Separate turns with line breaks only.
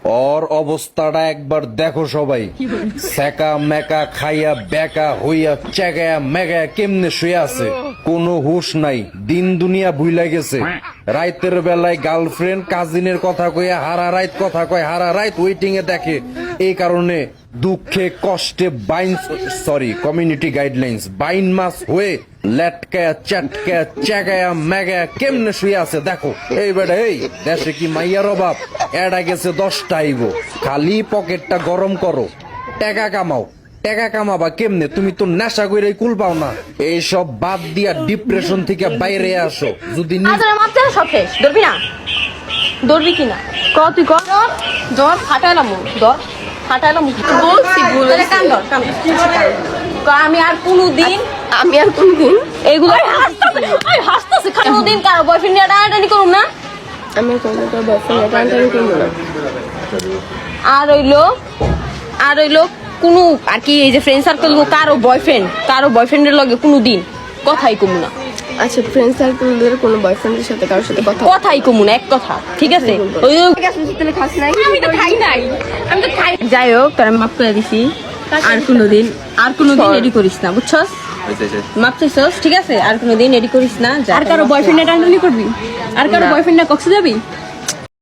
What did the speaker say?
ওর অবস্থাটা একবার দেখো সবাই, সেকা মেকা খাইয়া বেকা হইয়া চেগায়া মেগায়া কেমনে শুয়ে আছে, কোনো হুশ নাই, দিন দুনিয়া ভুইলা গেছে। রাইতের বেলায় গার্লফ্রেন্ড কাজিনের কথা কইয়া হারা রাইত কথা কয়, হারা রাইত ওয়েটিং এ দেখে। এই কারণে দুঃখে কষ্টে কমিউনিটি গাইডলাইন্স বাইন মাস হয়ে লেটকায়া চাটকায়া চেগায়া মেগায়া কেমনে শুয়ে আছে দেখো। এই বেটা, এই দেশে কি মাইয়ার অভাব? এডা গেছে 10টা আইব, খালি পকেটটা গরম করো, টাকা কামাও। টাকা কামাবা কেমনে? তুমি তো নেশা করে কুল পাও না। এইসব বাদ দিয়া ডিপ্রেশন থেকে বাইরে আসো। যদি
সব শেষ, ধরবি না? ধরবি কিনা ক? তুই ক। জ্বর ফাটাইলাম, জ্বর ফাটাইলাম বলছি, আমি আর কোনদিন এইগুলো হাসতেছে কোনদিন কারো বয়ফ্রেন্ড নিয়ে টানাটানি করুম না।
আমি কোনো বয়ফ্রেন্ড টানাটানি করবো না।
আর হইলো কোনো আর কি এই যে ফ্রেন্ড সার্কেল কারো বয়ফ্রেন্ডের লগে কোনোদিন কথাই কমু না।
আচ্ছা, ফ্রেন্ড সার্কেলের কোনো বয়ফ্রেন্ডের সাথে কারোর সাথে
কথাই কমু না, এক কথা, ঠিক আছে?
খাস নাই?
আমি তো খাই নাই, যাই হোক, তোর মাফ করে দিছি। আর কোনোদিন এডি করিস না, বুঝছস? মাপ চাইছস, ঠিক আছে? আর কোনোদিন এডি করিস না। আর কারো বয়ফ্রেন্ডে টানাটানি করবি? আর কারো বয়ফ্রেন্ডে কক্সে যাবি?